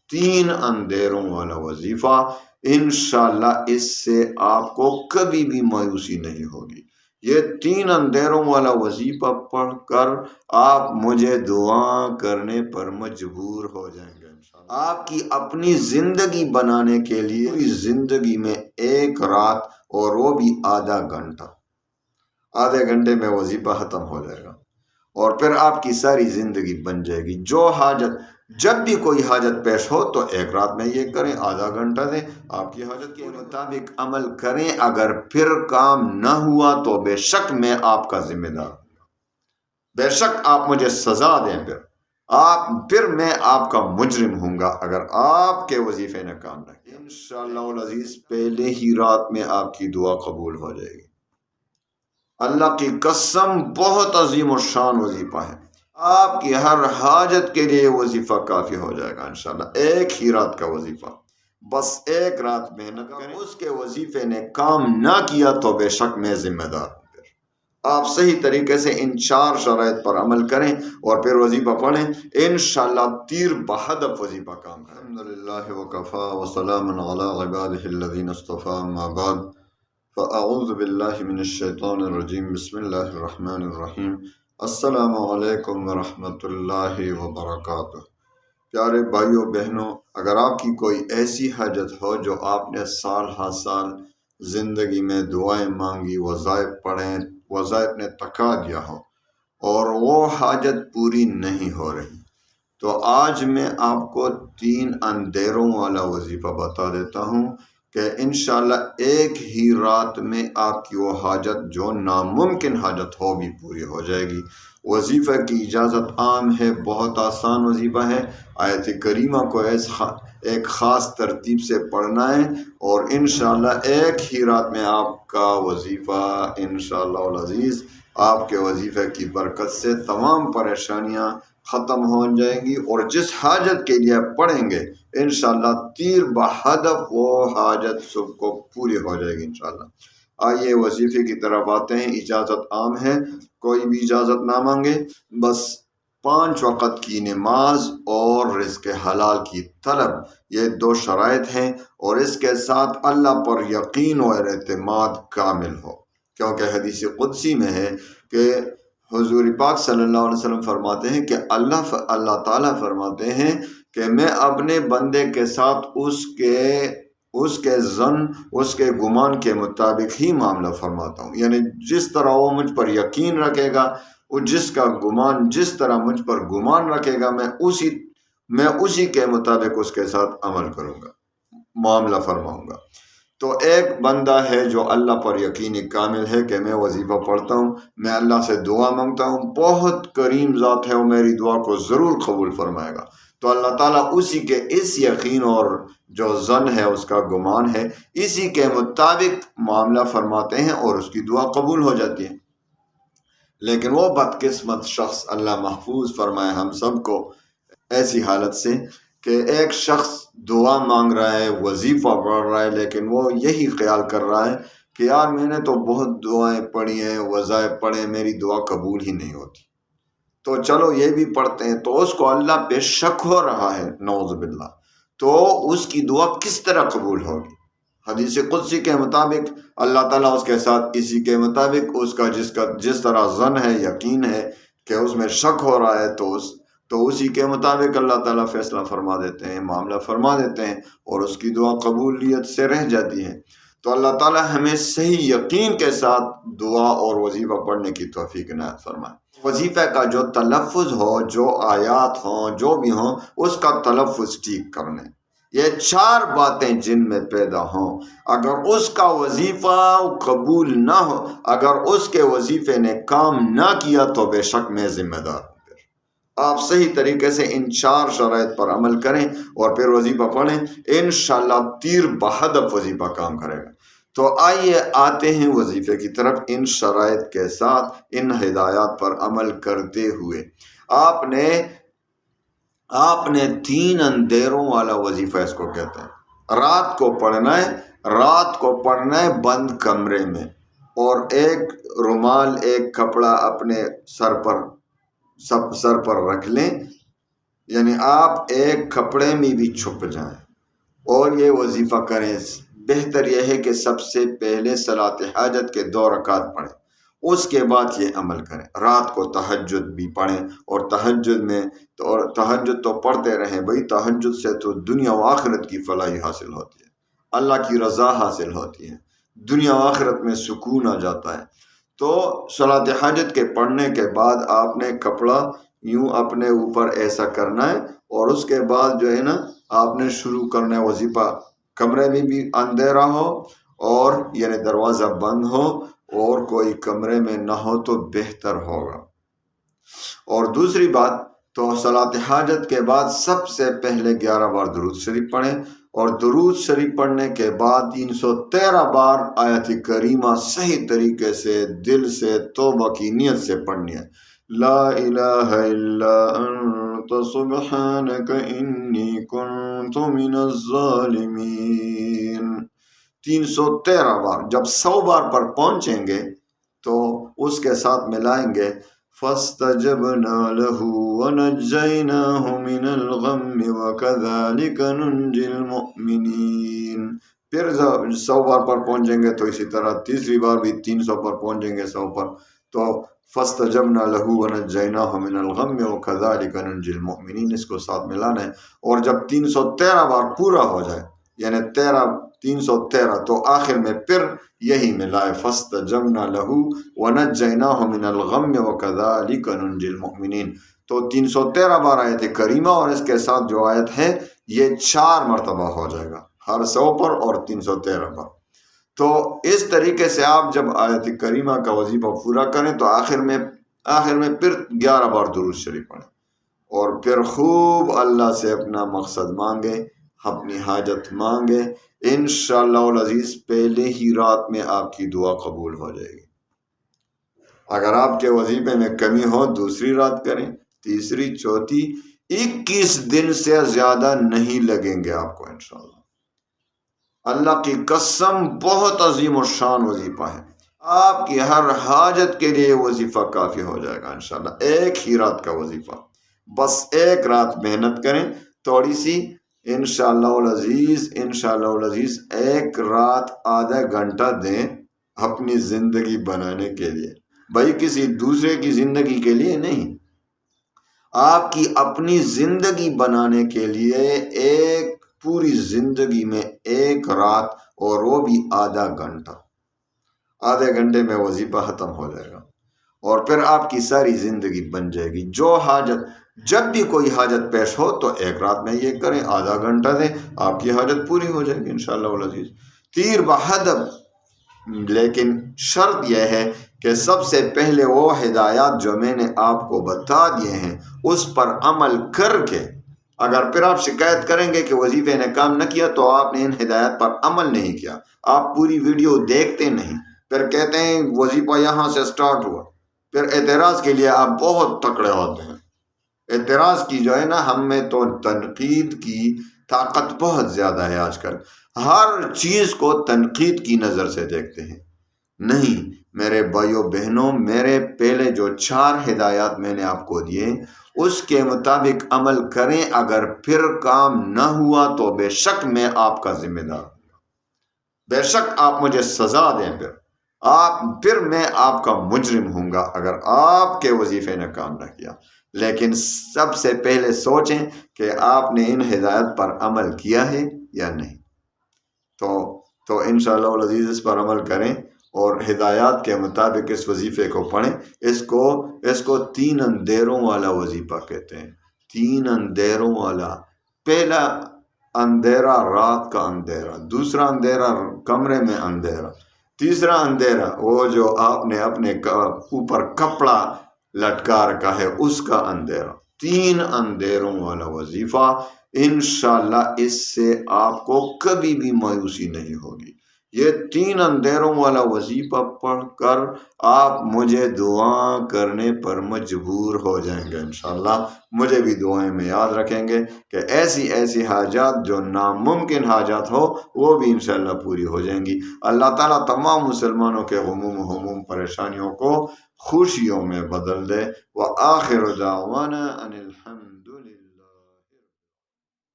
3 اندھیروں والا وظیفہ، انشاءاللہ اس سے آپ کو کبھی بھی مایوسی نہیں ہوگی۔ یہ 3 اندھیروں والا وظیفہ پڑھ کر آپ مجھے دعا کرنے پر مجبور ہو جائیں گے انشاءاللہ۔ آپ کی اپنی زندگی بنانے کے لیے زندگی میں ایک رات، اور وہ بھی آدھا گھنٹہ، آدھے گھنٹے میں وظیفہ ختم ہو جائے گا، اور پھر آپ کی ساری زندگی بن جائے گی۔ جو حاجت، جب بھی کوئی حاجت پیش ہو تو ایک رات میں یہ کریں، آدھا گھنٹہ دیں، آپ کی حاجت کے مطابق عمل کریں۔ اگر پھر کام نہ ہوا تو بے شک میں آپ کا ذمہ دار ہوں، بے شک آپ مجھے سزا دیں، پھر میں آپ کا مجرم ہوں گا اگر آپ کے وظیفے نے کام نہ کیا۔ انشاءاللہ العزیز پہلے ہی رات میں آپ کی دعا قبول ہو جائے گی۔ اللہ کی قسم بہت عظیم و شان وظیفہ ہے، آپ کی ہر حاجت کے لیے وظیفہ کافی ہو جائے گا انشاءاللہ۔ ایک ہی رات کا وظیفہ، بس ایک رات محنت کریں، اس کے وظیفے نے کام نہ کیا تو بے شک میں ذمہ دار ہوں۔ پھر آپ صحیح طریقے سے ان 4 شرائط پر عمل کریں اور پھر وظیفہ پڑھیں، انشاءاللہ تیر بہدف وظیفہ کام کریں۔ الحمدللہ وکفا وسلام علی عبادہ الذین اصطفیٰ، اما بعد فاعوذ باللہ من الشیطان الرجیم، بسم اللہ الرحمن الرحیم۔ السلام علیکم ورحمۃ اللہ وبرکاتہ۔ پیارے بھائیوں بہنوں، اگر آپ کی کوئی ایسی حاجت ہو جو آپ نے سال ہر سال زندگی میں دعائیں مانگی، وظائف پڑھیں، وظائف نے تھکا دیا ہو اور وہ حاجت پوری نہیں ہو رہی، تو آج میں آپ کو 3 اندھیروں والا وظیفہ بتا دیتا ہوں کہ انشاءاللہ ایک ہی رات میں آپ کی وہ حاجت جو ناممکن حاجت ہو بھی پوری ہو جائے گی۔ وظیفہ کی اجازت عام ہے، بہت آسان وظیفہ ہے۔ آیت کریمہ کو ایک خاص ترتیب سے پڑھنا ہے، اور انشاءاللہ ایک ہی رات میں آپ کا وظیفہ انشاءاللہ العزیز، آپ کے وظیفے کی برکت سے تمام پریشانیاں ختم ہو جائیں گی، اور جس حاجت کے لیے پڑھیں گے انشاءاللہ تیر بہدف وہ حاجت سب کو پوری ہو جائے گی انشاءاللہ۔ آئیے وظیفے کی طرف آتے ہیں۔ اجازت عام ہے، کوئی بھی اجازت نہ مانگے، بس 5 وقت کی نماز اور رزق حلال کی طلب، یہ 2 شرائط ہیں، اور اس کے ساتھ اللہ پر یقین اور اعتماد کامل ہو، کیونکہ حدیث قدسی میں ہے کہ حضور پاک صلی اللہ علیہ وسلم فرماتے ہیں کہ اللہ تعالیٰ فرماتے ہیں کہ میں اپنے بندے کے ساتھ اس کے ظن، اس کے گمان کے مطابق ہی معاملہ فرماتا ہوں، یعنی جس طرح وہ مجھ پر یقین رکھے گا، جس طرح مجھ پر گمان رکھے گا، میں اسی کے مطابق اس کے ساتھ عمل کروں گا، معاملہ فرماؤں گا۔ تو ایک بندہ ہے جو اللہ پر یقینی کامل ہے کہ میں وظیفہ پڑھتا ہوں، میں اللہ سے دعا مانگتا ہوں، بہت کریم ذات ہے، وہ میری دعا کو ضرور قبول فرمائے گا، تو اللہ تعالیٰ اسی کے اس یقین اور جو ظن ہے، اس کا گمان ہے، اسی کے مطابق معاملہ فرماتے ہیں اور اس کی دعا قبول ہو جاتی ہے۔ لیکن وہ بدقسمت شخص، اللہ محفوظ فرمائے ہم سب کو ایسی حالت سے، کہ ایک شخص دعا مانگ رہا ہے، وظیفہ پڑھ رہا ہے، لیکن وہ یہی خیال کر رہا ہے کہ یار میں نے تو بہت دعائیں پڑھی ہیں، وظائف پڑھے، میری دعا قبول ہی نہیں ہوتی، تو چلو یہ بھی پڑھتے ہیں، تو اس کو اللہ پہ شک ہو رہا ہے، نعوذ باللہ، تو اس کی دعا کس طرح قبول ہوگی؟ حدیث قدسی کے مطابق اللہ تعالیٰ اس کے ساتھ اسی کے مطابق اس کا جس طرح ظن ہے، یقین ہے کہ اس میں شک ہو رہا ہے، تو اسی کے مطابق اللہ تعالیٰ فیصلہ فرما دیتے ہیں، معاملہ فرما دیتے ہیں، اور اس کی دعا قبولیت سے رہ جاتی ہے۔ تو اللہ تعالیٰ ہمیں صحیح یقین کے ساتھ دعا اور وظیفہ پڑھنے کی توفیق عنایت فرمائے۔ وظیفہ کا جو تلفظ ہو، جو آیات ہوں، جو بھی ہوں، اس کا تلفظ ٹھیک کرنے، یہ 4 باتیں جن میں پیدا ہوں، اگر اس کا وظیفہ قبول نہ ہو، اگر اس کے وظیفے نے کام نہ کیا تو بے شک میں ذمہ دار ہوں۔ آپ صحیح طریقے سے ان 4 شرائط پر عمل کریں اور پھر وظیفہ پڑھیں، انشاءاللہ تیر بہدف وظیفہ کام کرے گا۔ تو آئیے آتے ہیں وظیفے کی طرف، ان شرائط کے ساتھ، ان ہدایات پر عمل کرتے ہوئے آپ نے 3 اندھیروں والا وظیفہ اس کو کہتے ہیں، رات کو پڑھنا ہے بند کمرے میں، اور ایک رومال، ایک کپڑا اپنے سر پر رکھ لیں، یعنی آپ ایک کپڑے میں بھی چھپ جائیں اور یہ وظیفہ کریں۔ بہتر یہ ہے کہ سب سے پہلے صلاۃ حاجت کے 2 رکعت پڑھیں، اس کے بعد یہ عمل کریں۔ رات کو تہجد بھی پڑھیں، اور تہجد تو پڑھتے رہیں بھائی، تہجد سے تو دنیا و آخرت کی فلاحی حاصل ہوتی ہے، اللہ کی رضا حاصل ہوتی ہے، دنیا و آخرت میں سکون آ جاتا ہے۔ تو صلاۃ حاجت کے پڑھنے کے بعد آپ نے کپڑا یوں اپنے اوپر ایسا کرنا ہے، اور اس کے بعد جو ہے نا آپ نے شروع کرنا ہے وظیفہ۔ کمرے میں بھی اندھیرا ہو، اور یعنی دروازہ بند ہو، اور کوئی کمرے میں نہ ہو تو بہتر ہوگا۔ اور دوسری بات، تو صلاۃ حاجت کے بعد سب سے پہلے 11 بار درود شریف پڑھیں، اور درود شریف پڑھنے کے بعد 313 بار آیت کریمہ صحیح طریقے سے دل سے توبہ کی نیت سے پڑھنی ہے۔ لا الہ الا انت سبحانک انی کنت من الظالمین 313 بار۔ جب 100 بار پر پہنچیں گے تو اس کے ساتھ ملائیں گے فَاسْتَجَبْنَا لَهُ وَنَجَّيْنَاهُ مِنَ الْغَمِّ وَكَذَلِكَ نُنْجِي الْمُؤْمِنِينَ۔ پھر 100 بار پر پہنچیں گے تو اسی طرح تیسری بار بھی 300 پر پہنچیں گے 100 پر تو فَاسْتَجَبْنَا لَهُ وَنَجَّيْنَاهُ مِنَ الْغَمِّ وَكَذَلِكَ نُنْجِي الْمُؤْمِنِينَ، اس کو ساتھ ملانا ہے۔ اور جب 313 بار پورا ہو جائے، یعنی 313، تو آخر میں پھر یہی ملائے فَاسْتَجَبْنَا لَهُ وَنَجَّيْنَاهُ مِنَ الْغَمِّ وَكَذَلِكَ نُنْجِي الْمُؤْمِنِينَ۔ تو 313 بار آیت کریمہ اور اس کے ساتھ جو آیت ہے یہ 4 مرتبہ ہو جائے گا، ہر 100 پر اور 313 پر۔ تو اس طریقے سے آپ جب آیت کریمہ کا وظیفہ پورا کریں تو آخر میں پھر 11 بار درود شریف پڑھیں، اور پھر خوب اللہ سے اپنا مقصد مانگے، اپنی حاجت مانگے، انشاءاللہ العزیز پہلے ہی رات میں آپ کی دعا قبول ہو جائے گی۔ اگر آپ کے وظیفے میں کمی ہو دوسری رات کریں، تیسری، چوتھی، 21 دن سے زیادہ نہیں لگیں گے آپ کو انشاءاللہ۔ اللہ کی قسم بہت عظیم و شان وظیفہ ہے، آپ کی ہر حاجت کے لیے وظیفہ کافی ہو جائے گا انشاءاللہ۔ ایک ہی رات کا وظیفہ، بس ایک رات محنت کریں تھوڑی سی، انشاءاللہ العزیز ایک رات آدھا گھنٹہ دیں اپنی زندگی بنانے کے لیے، بھائی کسی دوسرے کی زندگی کے لیے نہیں، آپ کی اپنی زندگی بنانے کے لیے ایک پوری زندگی میں ایک رات، اور وہ بھی آدھا گھنٹہ، آدھے گھنٹے میں وظیفہ ختم ہو جائے گا، اور پھر آپ کی ساری زندگی بن جائے گی۔ جو حاجت، جب بھی کوئی حاجت پیش ہو تو ایک رات میں یہ کریں، آدھا گھنٹہ دیں، آپ کی حاجت پوری ہو جائے گی انشاءاللہ العزیز۔ تیر بہدف، لیکن شرط یہ ہے کہ سب سے پہلے وہ ہدایات جو میں نے آپ کو بتا دیے ہیں اس پر عمل کر کے، اگر پھر آپ شکایت کریں گے کہ وظیفے نے کام نہ کیا تو آپ نے ان ہدایات پر عمل نہیں کیا، آپ پوری ویڈیو دیکھتے نہیں، پھر کہتے ہیں وظیفہ یہاں سے سٹارٹ ہوا، پھر اعتراض کے لیے آپ بہت تکڑے ہوتے ہیں۔ اعتراض کی جو ہے نا، ہم میں تو تنقید کی طاقت بہت زیادہ ہے آج کل، ہر چیز کو تنقید کی نظر سے دیکھتے ہیں۔ نہیں میرے بھائیوں بہنوں، میرے پہلے جو 4 ہدایات میں نے آپ کو دیے اس کے مطابق عمل کریں، اگر پھر کام نہ ہوا تو بے شک میں آپ کا ذمہ دار ہوں، بے شک آپ مجھے سزا دیں، پھر میں آپ کا مجرم ہوں گا اگر آپ کے وظیفے نے کام نہ کیا۔ لیکن سب سے پہلے سوچیں کہ آپ نے ان ہدایت پر عمل کیا ہے یا نہیں۔ تو انشاءاللہ العزیز اس پر عمل کریں اور ہدایات کے مطابق اس وظیفے کو پڑھیں۔ اس کو 3 اندھیروں والا وظیفہ کہتے ہیں، 3 اندھیروں والا۔ پہلا اندھیرا رات کا اندھیرا، دوسرا اندھیرا کمرے میں اندھیرا، تیسرا اندھیرا وہ جو آپ نے اپنے اوپر کپڑا لٹکا رکھا ہے اس کا اندھیرا۔ 3 اندھیروں والا وظیفہ، انشاءاللہ اس سے آپ کو کبھی بھی مایوسی نہیں ہوگی۔ یہ 3 اندھیروں والا وظیفہ پڑھ کر آپ مجھے دعا کرنے پر مجبور ہو جائیں گے انشاءاللہ۔ مجھے بھی دعائیں میں یاد رکھیں گے کہ ایسی حاجات جو ناممکن حاجات ہو وہ بھی انشاءاللہ پوری ہو جائیں گی۔ اللہ تعالیٰ تمام مسلمانوں کے غموم پریشانیوں کو خوشیوں میں بدل دے۔ وآخر دعوانا ان الحمد